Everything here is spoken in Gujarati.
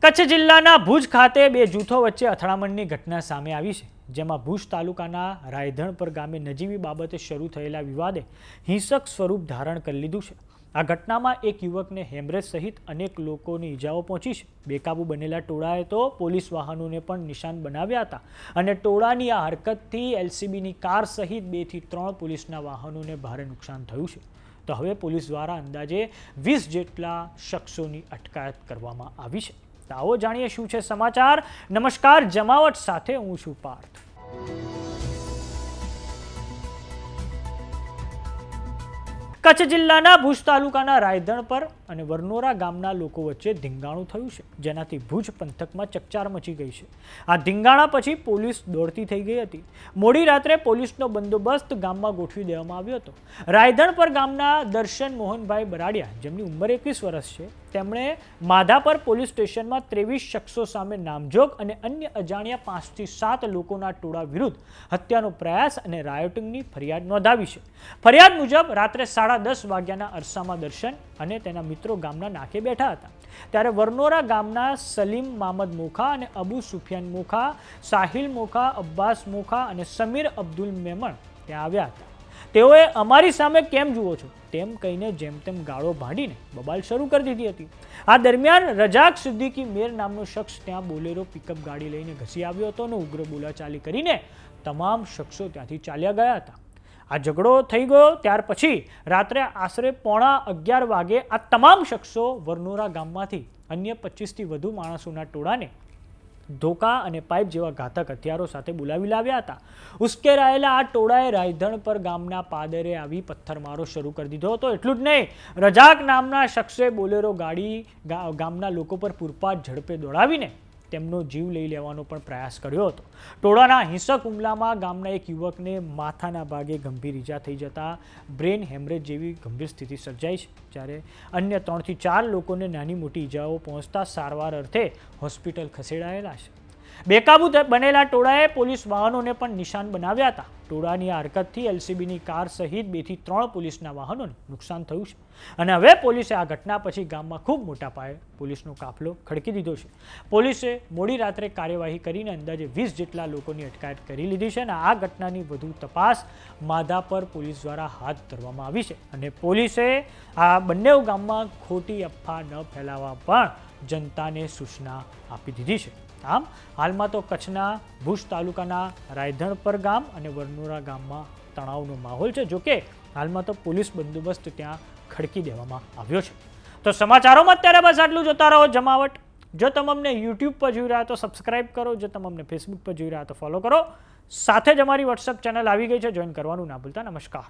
કચ્છ જિલ્લાના ભુજ ખાતે બે જૂથો વચ્ચે અથડામણની ઘટના સામે આવી છે, જેમાં ભુજ તાલુકાના રાયધણપર ગામે નજીવી બાબતે શરૂ થયેલા વિવાદે હિંસક સ્વરૂપ ધારણ કરી લીધું છે। આ ઘટનામાં એક યુવકને હેમરેજ સહિત અનેક લોકોની ઈજાઓ પહોંચી છે। બેકાબુ બનેલા ટોળાએ તો પોલીસ વાહનોને પણ નિશાન બનાવ્યા હતા અને ટોળાની આ હરકતથી એલસીબીની કાર સહિત 2 થી 3 પોલીસના વાહનોને ભારે નુકસાન થયું છે। તો હવે પોલીસ દ્વારા અંદાજે 20 જેટલા શખ્સોની અટકાયત કરવામાં આવી છે। આવો જાણીએ શું છે સમાચાર। નમસ્કાર, જમાવટ સાથે હું છું પાર્થ। કચ્છ જિલ્લાના ભુજ તાલુકાના રાયધણપર અને વરનોરા ગામના લોકો વચ્ચે ધીંગાણું થયું છે, જેનાથી ભુજ પંથકમાં ચકચાર મચી ગઈ છે। આ ધીંગાણા પછી પોલીસ દોડતી થઈ ગઈ હતી। મોડી રાત્રે પોલીસનો બંદોબસ્ત ગામમાં ગોઠવી દેવામાં આવ્યો હતો। રાયધણપર ગામના દર્શન મોહનભાઈ બરાડિયા, જેમની ઉંમર 21 વર્ષ છે, તેમણે માધાપર પોલીસ સ્ટેશનમાં 23 શખ્સો સામે નામજોગ અને અન્ય અજાણ્યા 5 થી 7 લોકોના ટોળા વિરુદ્ધ હત્યાનો પ્રયાસ અને રાયોટિંગની ફરિયાદ નોંધાવી છે। ફરિયાદ મુજબ રાત્રે 10:30 વાગ્યાના અરસામાં દર્શન અને તેના મિત્રો ગામના નાકે બેઠા હતા, ત્યારે વરનોરા ગામના સલીમ મામદ મોખા અને અબુ સુફિયાન મોખા, સાહિલ મોખા, અબ્બાસ મોખા અને સમીર અબ્દુલ મેમણ ત્યાં આવ્યા હતા। તેઓએ અમારી સામે કેમ જુઓ છો તેમ કહીને જેમ તેમ ગાળો ભાંડીને બબાલ શરૂ કરી દીધી હતી। આ દરમિયાન રજાક સિદ્દીકી મેર નામનો શખ્સ ત્યાં બોલેરો પિકઅપ ગાડી લઈને ઘસી આવ્યો હતો અને ઉગ્ર બોલાચાલી કરીને તમામ શખ્સો ત્યાંથી ચાલ્યા ગયા હતા। આ ઝઘડો થઈ ગયો ત્યાર પછી રાત્રે આશરે 11:15 વાગે આ તમામ શખ્સો વરનોરા ગામમાંથી અન્ય 25 થી વધુ માણસોના ટોળાને ધોકા અને પાઇપ જેવા ઘાતક હથિયારો સાથે બોલાવી લાવ્યા હતા। ઉશ્કેરાયેલા આ ટોળાએ રાયધણપર ગામના પાદરે આવી પથ્થરમારો શરૂ કરી દીધો હતો। એટલું જ નહીં, રજાક નામના શખ્સે બોલેરો ગાડી ગામના લોકો પર પૂરપાટ ઝડપે દોડાવીને તેમનો જીવ લઈ લેવાનો પણ પ્રયાસ કર્યો હતો। ટોળાના હિંસક હુમલામાં ગામના એક યુવકને માથાના ભાગે ગંભીર ઈજા થઈ જતા બ્રેન હેમરેજ જેવી ગંભીર સ્થિતિ સર્જાઈ છે, જ્યારે અન્ય 3 થી 4 લોકોને નાની મોટી ઈજાઓ પહોંચતા સારવાર અર્થે હોસ્પિટલ ખસેડાયેલા છે। બેકાબુ બનેલા ટોળાએ પોલીસ વાહનોને પણ નિશાન બનાવ્યા હતા। ટોળાની આ હરકતથી એલસીબીની કાર સહિત 2 થી 3 પોલીસના વાહનોને નુકસાન થયું છે અને હવે પોલીસે આ ઘટના પછી ગામમાં ખૂબ મોટા પાયે પોલીસનો કાફલો ખડકી દીધો છે। પોલીસે મોડી રાત્રે કાર્યવાહી કરીને અંદાજે 20 જેટલા લોકોની અટકાયત કરી લીધી છે અને આ ઘટનાની વધુ તપાસ માધાપર પોલીસ દ્વારા હાથ ધરવામાં આવી છે અને પોલીસે આ બંને ગામમાં ખોટી અફવા ન ફેલાવવા પણ જનતાને સૂચના આપી દીધી છે। આમ હાલમાં તો કચ્છના ભુજ તાલુકાના રાયધણપર ગામ અને વરનોરા ગામમાં તણાવનો માહોલ છે। જોકે હાલમાં તો પોલીસ બંદોબસ્ત ત્યાં ખડકી દેવામાં આવ્યો છે। તો સમાચારોમાં અત્યારે બસ આટલું। જોતા રહો જમાવટ। જો તમે અમને યુટ્યુબ પર જોઈ રહ્યા તો સબસ્ક્રાઇબ કરો, જો તમે અમને ફેસબુક પર જોઈ રહ્યા તો ફોલો કરો। સાથે જ અમારી વોટ્સએપ ચેનલ આવી ગઈ છે, જોઈન કરવાનું ના ભૂલતા। નમસ્કાર।